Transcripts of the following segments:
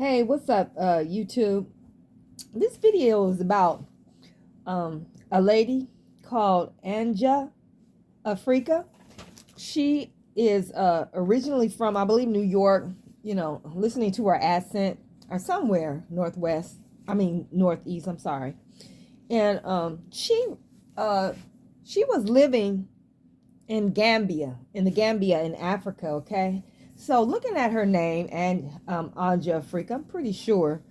Hey, what's up, YouTube? This video is about a lady called Anja Africa. She is originally from, I believe, New York. Listening to her accent, or somewhere northeast. I'm sorry. And she was living in Gambia, in Africa. Okay, so looking at her name and Anja Afrika, I'm pretty sure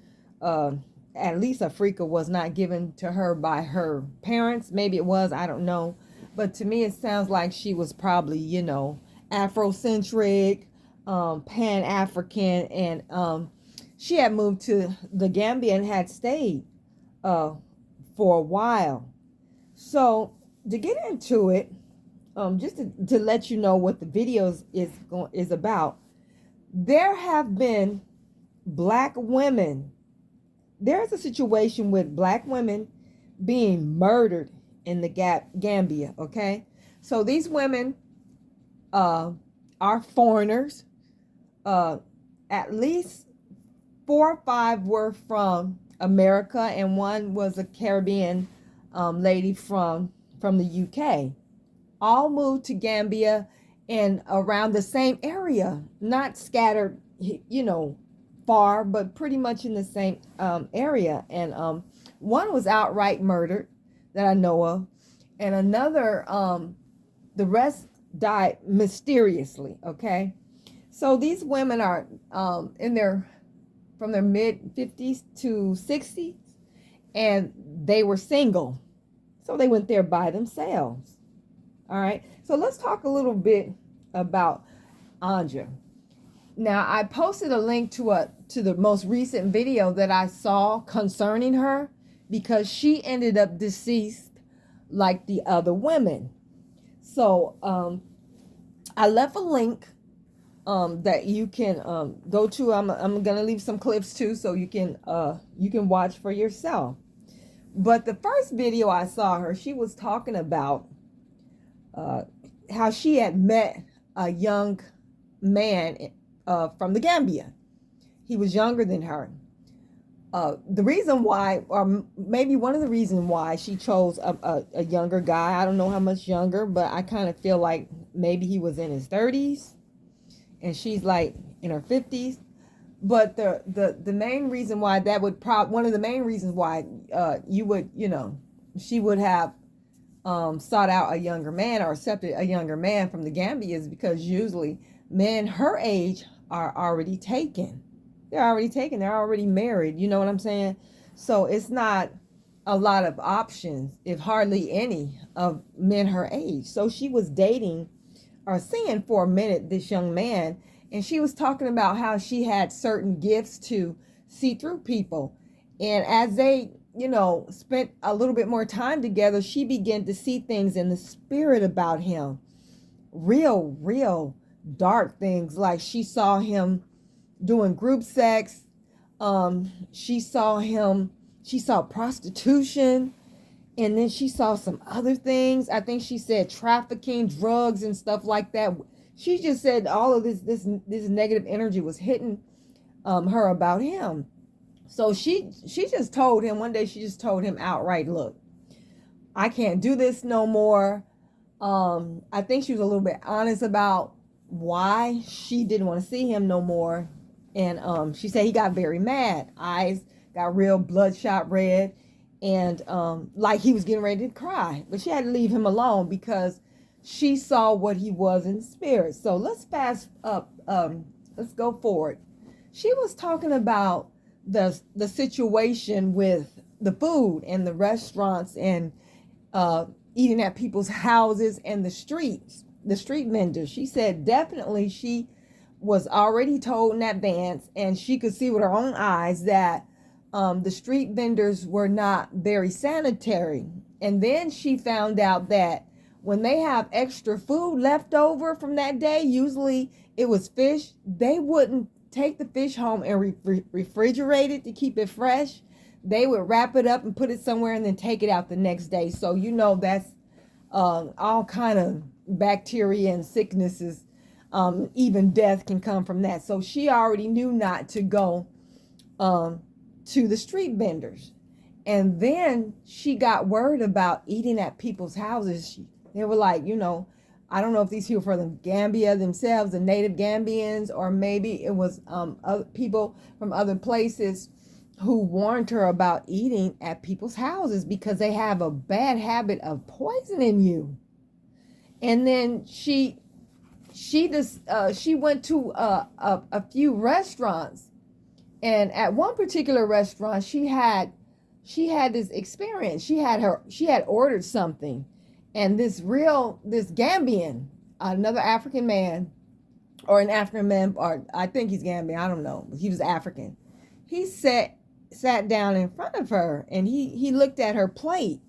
at least Afrika was not given to her by her parents. Maybe it was, I don't know. But to me, it sounds like she was probably, Afrocentric, Pan African, and she had moved to the Gambia and had stayed uh, for a while. So to get into it, just to let you know what the videos is about. There have been black women. There's a situation with black women being murdered in the Gambia. Okay, so these women are foreigners. At least 4 or 5 were from America, and one was a Caribbean lady from the UK. All moved to Gambia and around the same area, not scattered, far, but pretty much in the same area. And one was outright murdered that I know of, and another, the rest died mysteriously. Okay, so these women are from their mid 50s to 60s, and they were single, so they went there by themselves. All right, so let's talk a little bit about Anja. Now, I posted a link to the most recent video that I saw concerning her, because she ended up deceased like the other women. So I left a link that you can go to. I'm gonna leave some clips too, so you can watch for yourself. But the first video I saw her, she was talking about how she had met a young man from the Gambia. He was younger than her. The reason why, or maybe one of the reasons why she chose a younger guy, I don't know how much younger, but I kind of feel like maybe he was in his 30s and she's like in her 50s. But the main reason why that would one of the main reasons why she would have sought out a younger man or accepted a younger man from the Gambia is because usually men her age are already taken. They're already taken. They're already married. You know what I'm saying? So it's not a lot of options, if hardly any, of men her age. So she was dating or seeing for a minute this young man, and she was talking about how she had certain gifts to see through people. And as they spent a little bit more time together, she began to see things in the spirit about him. Real dark things. Like she saw him doing group sex. She saw prostitution. And then she saw some other things. I think she said trafficking, drugs, and stuff like that. She just said all of this negative energy was hitting her about him. So she just told him one day, she just told him outright, look, I can't do this no more. I think she was a little bit honest about why she didn't want to see him no more. And she said he got very mad. Eyes got real bloodshot red, and like he was getting ready to cry. But she had to leave him alone because she saw what he was in spirit. So let's fast up. Let's go forward. She was talking about the situation with the food and the restaurants and eating at people's houses and the street vendors. She said definitely she was already told in advance, and she could see with her own eyes that the street vendors were not very sanitary. And then she found out that when they have extra food left over from that day, usually it was fish, they wouldn't take the fish home and refrigerate it to keep it fresh. They would wrap it up and put it somewhere and then take it out the next day. So that's all kind of bacteria and sicknesses, even death can come from that. So she already knew not to go um, to the street vendors. And then she got word about eating at people's houses. They were like, I don't know if these people from Gambia themselves, the native Gambians, or maybe it was other people from other places who warned her about eating at people's houses because they have a bad habit of poisoning you. And then she went to a few restaurants, and at one particular restaurant she had this experience. She had ordered something, and this Gambian, another African man, or an African man, or I think he's Gambian, I don't know, but he was African. He sat down in front of her, and he looked at her plate.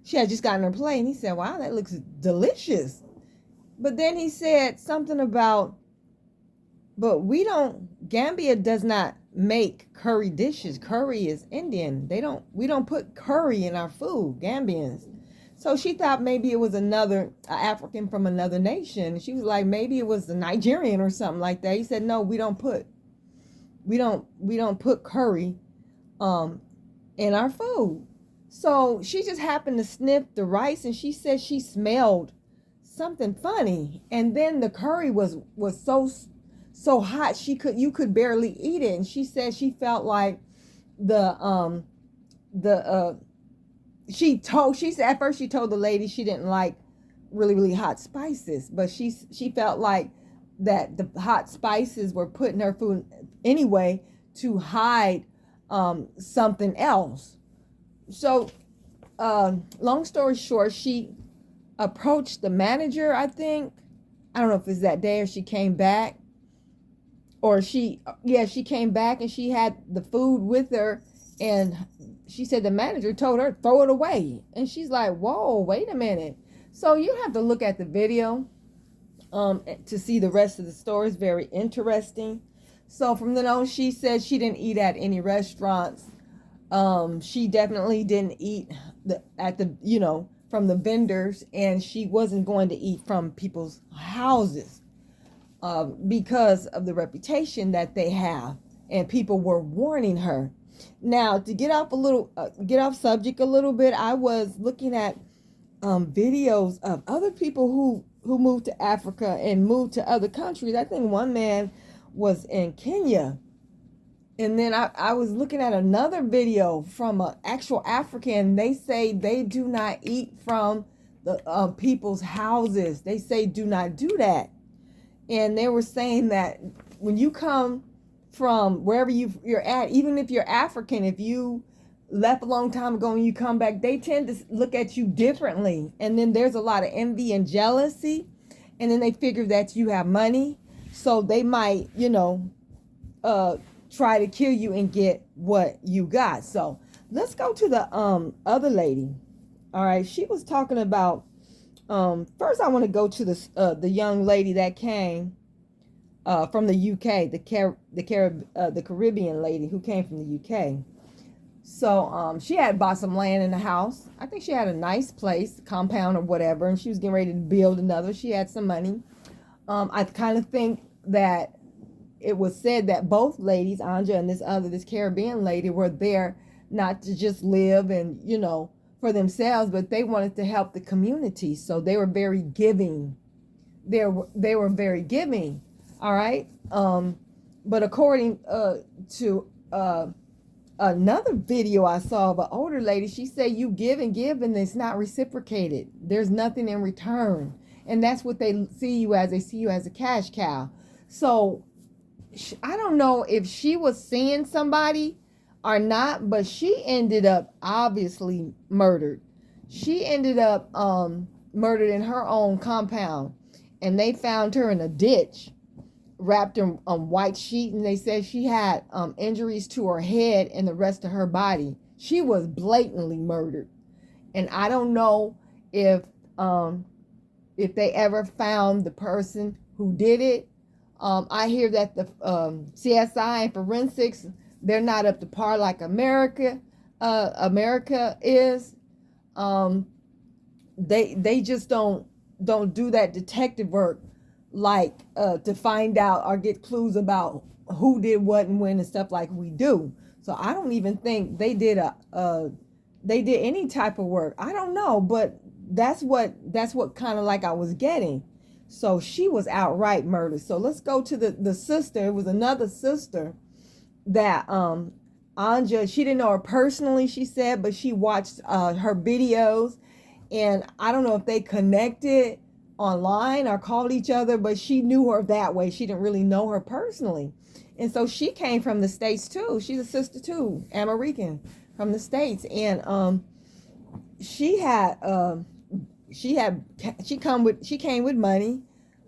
She had just gotten her plate, and he said, "Wow, that looks delicious." But then he said something about, "But Gambia does not make curry dishes. Curry is Indian. We don't put curry in our food, Gambians." So she thought maybe it was another African from another nation. She was like, maybe it was a Nigerian or something like that. He said, "No, we don't put curry in our food." So she just happened to sniff the rice, and she said she smelled something funny. And then the curry was so hot you could barely eat it. And she said she felt like she said at first she told the lady she didn't like really, really hot spices, but she felt like that the hot spices were put in her food anyway to hide something else. So long story short, she approached the manager, I think. I don't know if it's that day or she came back. Or she came back and she had the food with her, and she said the manager told her throw it away. And she's like, "Whoa, wait a minute." So you have to look at the video to see the rest of the story. It's very interesting. So from then on, she said she didn't eat at any restaurants. She definitely didn't eat from the vendors, and she wasn't going to eat from people's houses because of the reputation that they have, and people were warning her. Now, to get off subject a little bit, I was looking at videos of other people who moved to Africa and moved to other countries. I think one man was in Kenya. And then I was looking at another video from an actual African. They say they do not eat from the people's houses. They say do not do that. And they were saying that when you come from wherever you're at, even if you're African, if you left a long time ago and you come back, they tend to look at you differently. And then there's a lot of envy and jealousy. And then they figure that you have money. So they might, try to kill you and get what you got. So let's go to the other lady. All right, she was talking about first I want to go to the young lady that came from the UK, the Caribbean lady who came from the UK. So she had bought some land in the house. I think she had a nice place, compound or whatever, and she was getting ready to build another. She had some money. I kind of think that it was said that both ladies, Anja and this Caribbean lady, were there not to just live and, for themselves, but they wanted to help the community. So they were very giving. They were very giving. All right. But according to another video I saw of an older lady, she said you give and it's not reciprocated. There's nothing in return. And that's what they see you as. They see you as a cash cow. So I don't know if she was seeing somebody or not, but she ended up obviously murdered. She ended up murdered in her own compound, and they found her in a ditch, wrapped in white sheet, and they said she had injuries to her head and the rest of her body. She was blatantly murdered, and I don't know if they ever found the person who did it. I hear that the CSI and forensics, they're not up to par like America is. They just don't do that detective work like to find out or get clues about who did what and when and stuff like we do. So I don't even think they did they did any type of work. I don't know, but that's what kind of like I was getting. So she was outright murdered. So let's go to the sister. It was another sister that Anja, she didn't know her personally, she said, but she watched her videos, and I don't know if they connected online or called each other, but she knew her that way. She didn't really know her personally. And so she came from the States too. She's a sister too, American from the States. And she had she came with money,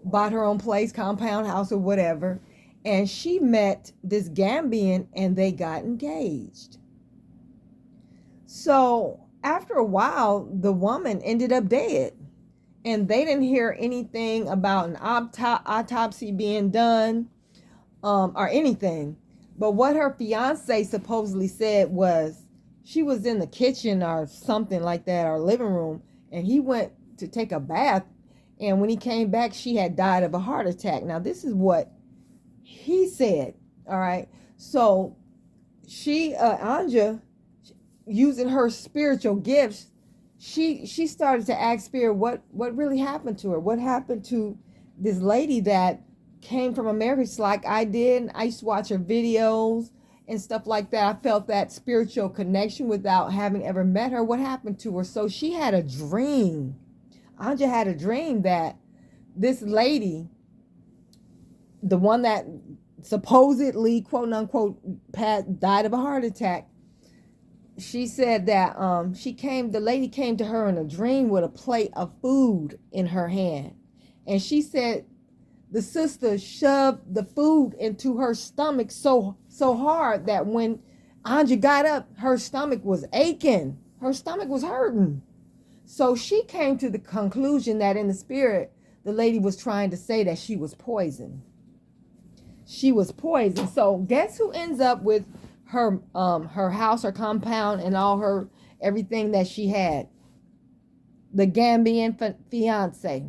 bought her own place, compound house or whatever, and she met this Gambian and they got engaged. So after a while, the woman ended up dead, and they didn't hear anything about an autopsy being done or anything. But what her fiance supposedly said was she was in the kitchen or something like that, or living room, and he went to take a bath, and when he came back, she had died of a heart attack. Now this is what he said. All right. So she Anja, using her spiritual gifts, she started to ask Spirit what really happened to her. What happened to this lady that came from America? It's like I did. I used to watch her videos and stuff like that. I felt that spiritual connection without having ever met her. What happened to her? So she had a dream. Anja had a dream that this lady, the one that supposedly, quote unquote, died of a heart attack, she said that the lady came to her in a dream with a plate of food in her hand. And she said the sister shoved the food into her stomach so hard that when Anja got up, her stomach was aching. Her stomach was hurting. So she came to the conclusion that in the spirit, the lady was trying to say that she was poisoned. She was poisoned. So guess who ends up with her house, her compound, and all her everything that she had? The Gambian fiance.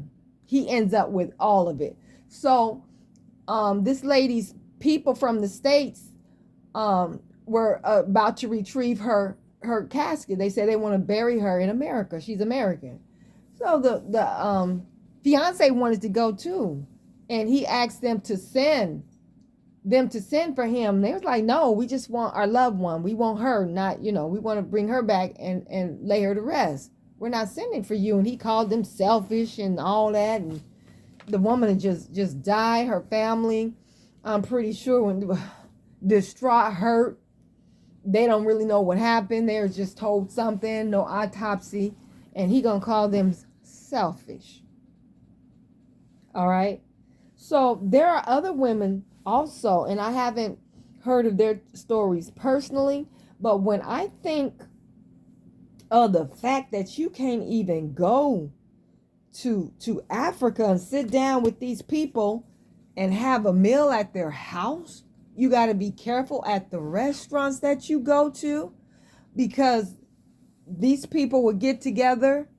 He ends up with all of it. So this lady's people from the States were about to retrieve her casket. They said they want to bury her in America. She's American. So the fiance wanted to go too, and he asked them to send for him. They was like, no, we just want our loved one. We want her, not, we want to bring her back and lay her to rest. We're not sending for you. And he called them selfish and all that. And the woman just died. Her family, I'm pretty sure, when distraught, hurt. They don't really know what happened. They're just told something, no autopsy. And he gonna call them selfish. All right. So there are other women also, and I haven't heard of their stories personally, but when I think of the fact that you can't even go to Africa and sit down with these people and have a meal at their house, you got to be careful at the restaurants that you go to, because these people will get together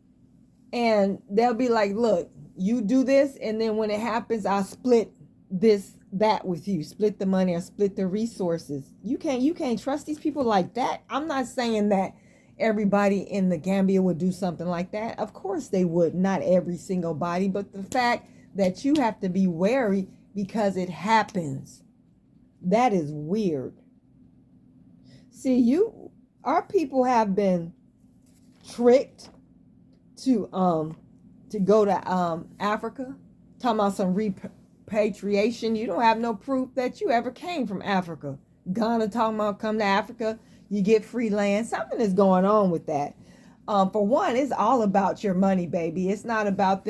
and they'll be like, look, you do this, and then when it happens, I'll split that with you, split the money or split the resources. You can't trust these people like that. I'm not saying that everybody in the Gambia would do something like that. Of course they would, not every single body, but the fact that you have to be wary because it happens, that is weird. See, our people have been tricked to go to Africa, talking about some repatriation. You don't have no proof that you ever came from Africa. Ghana talking about come to Africa, you get free land. Something is going on with that. For one, it's all about your money, baby. It's not about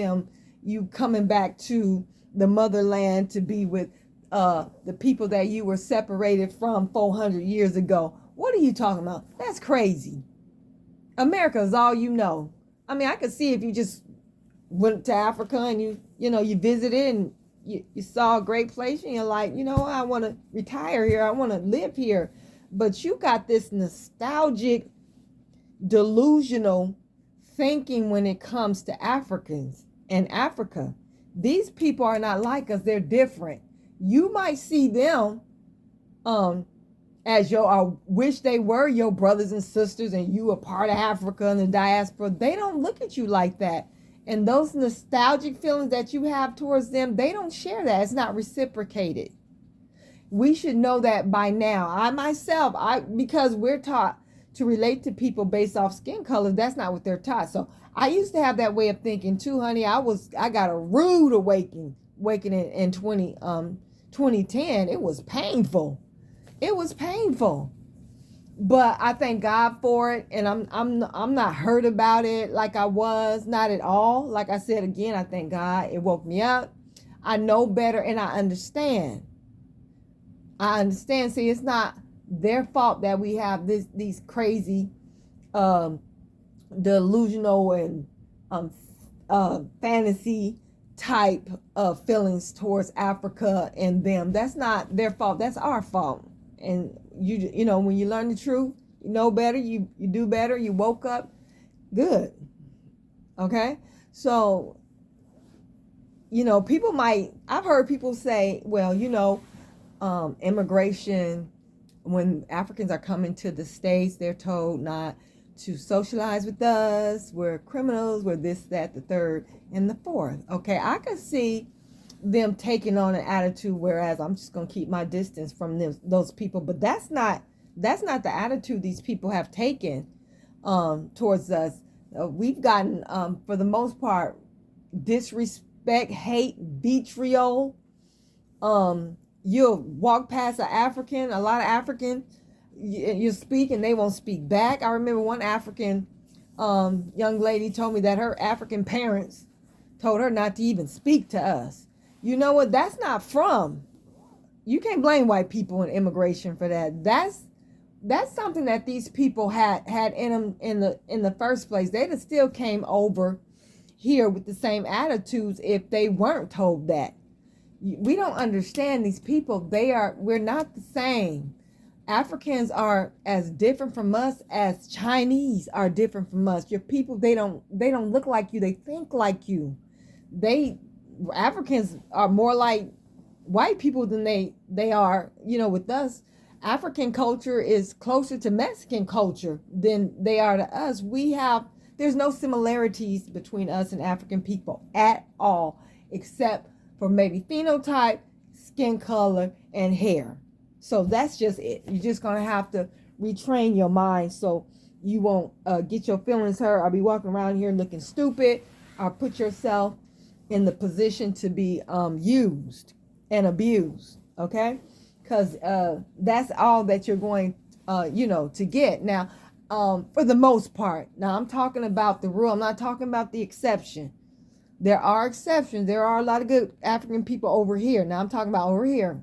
you coming back to the motherland to be with the people that you were separated from 400 years ago. What are you talking about? That's crazy. America is all you know. I mean, I could see if you just went to Africa and you visited and you saw a great place and you're like, I want to retire here. I want to live here. But you got this nostalgic, delusional thinking when it comes to Africans and Africa. These people are not like us. They're different. You might see them um, as your, I wish they were your brothers and sisters and you a part of Africa and the diaspora. They don't look at you like that. And those nostalgic feelings that you have towards them, they don't share that. It's not reciprocated. We should know that by now. I myself, because we're taught to relate to people based off skin color, that's not what they're taught. So I used to have that way of thinking too, honey. I got a rude awakening in 2010. It was painful. It was painful. But I thank God for it, and I'm not hurt about it like I was, not at all. Like I said again, I thank God. It woke me up. I know better, and I understand. See, it's not their fault that we have these crazy, delusional and fantasy type of feelings towards Africa and them. That's not their fault. That's our fault. And you know, when you learn the truth, you know better, you do better, you woke up, good. Okay? So, you know, I've heard people say, well, you know, immigration, when Africans are coming to the States, they're told not to socialize with us, we're criminals, we're this, that, the third, and the fourth. Okay, I could see them taking on an attitude, whereas I'm just going to keep my distance from those people. But that's not the attitude these people have taken towards us. We've gotten, for the most part, disrespect, hate, vitriol. You'll walk past a lot of African, you speak and they won't speak back. I remember one African young lady told me that her African parents told her not to even speak to us. You know what? That's not from. You can't blame white people in immigration for that. That's something that these people had in them in the first place. They'd have still came over here with the same attitudes if they weren't told that. We don't understand these people. We're not the same. Africans are as different from us as Chinese are different from us. Your people, they don't look like you. They think like you. Africans are more like white people than they are, you know, with us. African culture is closer to Mexican culture than they are to us. There's no similarities between us and African people at all, except for maybe phenotype, skin color, and hair. So that's just it. You're just going to have to retrain your mind so you won't get your feelings hurt or be walking around here looking stupid or put yourself in the position to be used and abused, okay? Because that's all that you're going, to get. Now, for the most part. Now, I'm talking about the rule. I'm not talking about the exception. There are exceptions. There are a lot of good African people over here. Now, I'm talking about over here.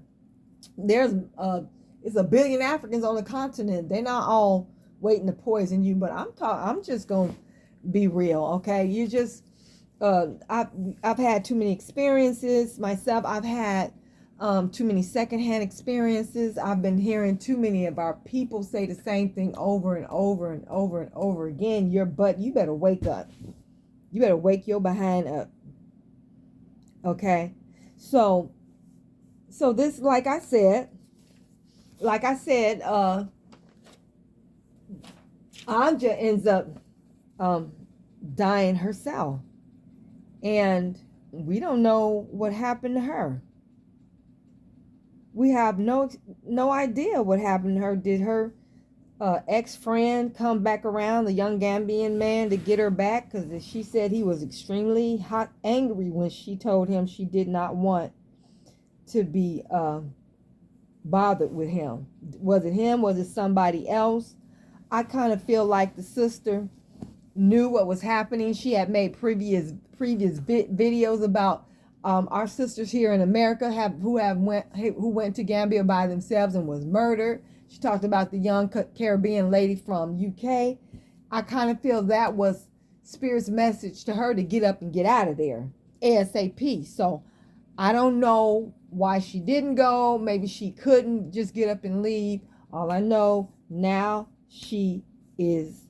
It's a billion Africans on the continent. They're not all waiting to poison you, but I'm just going to be real, okay? You just... I've had too many experiences myself. I've had too many secondhand experiences. I've been hearing too many of our people say the same thing over and over and over and over again. You better wake up. You better wake your behind up. Okay? So this, like I said, Anja ends up dying herself. And we don't know what happened to her. We have no idea what happened to her. Did her ex-friend come back around, the young Gambian man, to get her back? Because she said he was extremely angry when she told him she did not want to be bothered with him. Was it him? Was it somebody else? I kind of feel like the sister knew what was happening. She had made previous videos about our sisters here in America who went to Gambia by themselves and was murdered. She talked about the young Caribbean lady from UK. I kind of feel that was Spirit's message to her to get up and get out of there ASAP. So I don't know why she didn't go. Maybe she couldn't just get up and leave. All I know now, she is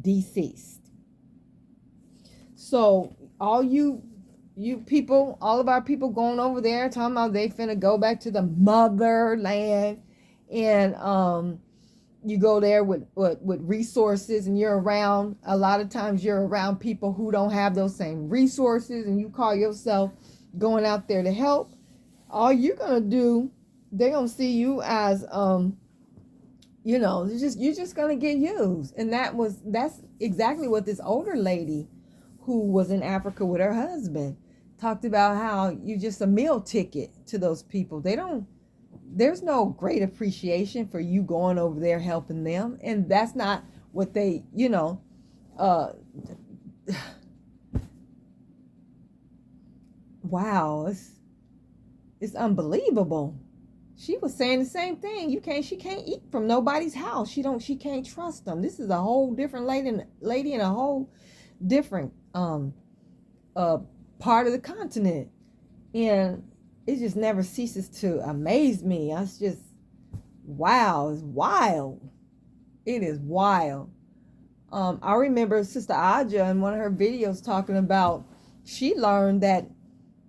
deceased. So all you people, all of our people going over there talking about they finna go back to the motherland And you go there with resources, and you're around, a lot of times you're around people who don't have those same resources, and you call yourself going out there to help. All you're gonna do, they're gonna see you as you're just gonna get used. And that's exactly what this older lady who was in Africa with her husband talked about, how you just a meal ticket to those people. There's no great appreciation for you going over there helping them. And that's not what they, wow, it's unbelievable. She was saying the same thing. She can't eat from nobody's house. She can't trust them. This is a whole different lady in a whole different part of the continent. And it just never ceases to amaze me. It's just, wow, it's wild. It is wild. I remember Sister Aja in one of her videos talking about, she learned that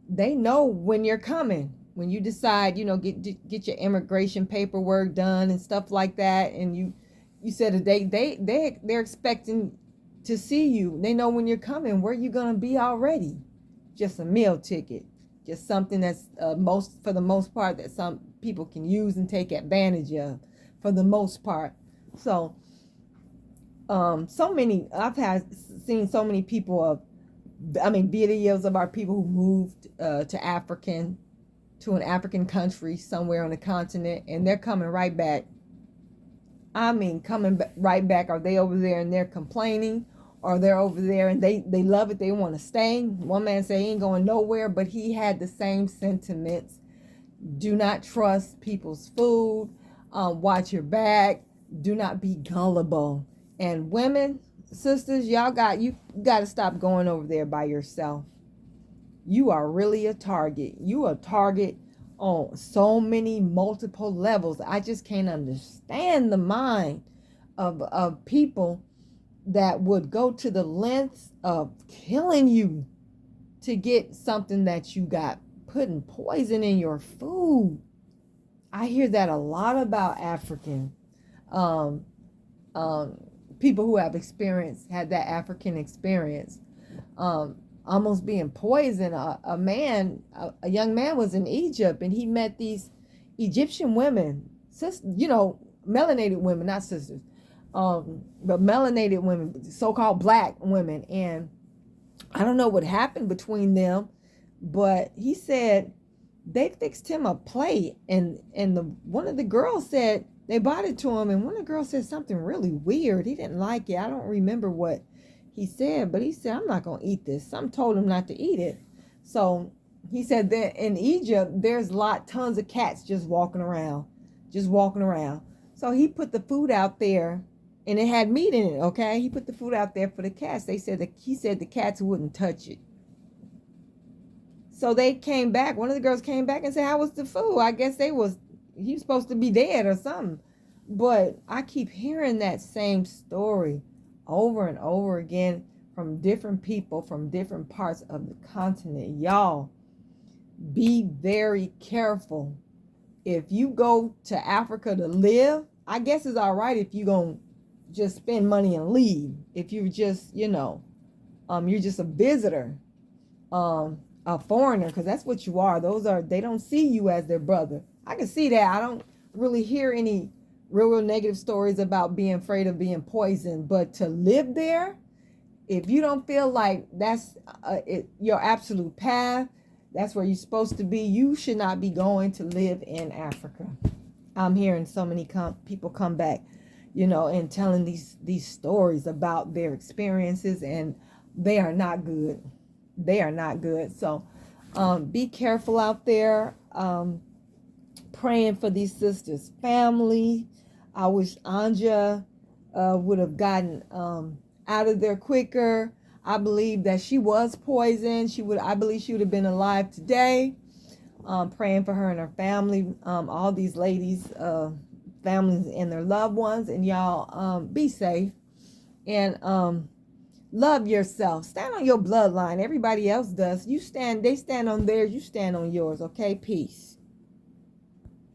they know when you're coming. When you decide, get your immigration paperwork done and stuff like that, and you said that they're expecting to see you. They know when you're coming, where you're gonna be already. Just a meal ticket, just something that's for the most part, that some people can use and take advantage of, for the most part. So, I've seen so many people videos of our people who moved to an African country somewhere on the continent, and they're coming right back. Right back. Are they over there and they're complaining, or they're over there and they love it, they want to stay? One man said he ain't going nowhere, but he had the same sentiments. Do not trust people's food. Watch your back. Do not be gullible. And women, sisters, you got to stop going over there by yourself. You are really a target. You are a target on so many multiple levels. I just can't understand the mind of people that would go to the lengths of killing you to get something that you got, putting poison in your food. I hear that a lot about African people who have had that African experience. Almost being poisoned. A young man was in Egypt, and he met these Egyptian women, melanated women, not sisters, but melanated women, so-called black women. And I don't know what happened between them, but he said they fixed him a plate, and one of the girls said they brought it to him, and one of the girls said something really weird. He didn't like it. I don't remember what he said, but he said, I'm not going to eat this. Some told him not to eat it. So he said that in Egypt, there's tons of cats just walking around. So he put the food out there, and it had meat in it, okay? He put the food out there for the cats. He said the cats wouldn't touch it. So they came back. One of the girls came back and said, how was the food? I guess he was supposed to be dead or something. But I keep hearing that same story over and over again from different people from different parts of the continent. Y'all, be very careful. If you go to Africa to live, I guess it's all right if you gonna just spend money and leave. If you're just, you're just a visitor, a foreigner, because that's what you are. They don't see you as their brother. I can see that. I don't really hear any real negative stories about being afraid of being poisoned, but to live there, if you don't feel like that's your absolute path, that's where you're supposed to be, you should not be going to live in Africa. I'm hearing so many people come back, and telling these stories about their experiences, and they are not good. They are not good. So be careful out there. Praying for these sisters' family. I wish Anja would have gotten out of there quicker. I believe that she was poisoned. I believe she would have been alive today. Praying for her and her family, all these ladies, families and their loved ones. And y'all, be safe and love yourself. Stand on your bloodline. Everybody else does. They stand on theirs. You stand on yours. Okay, peace.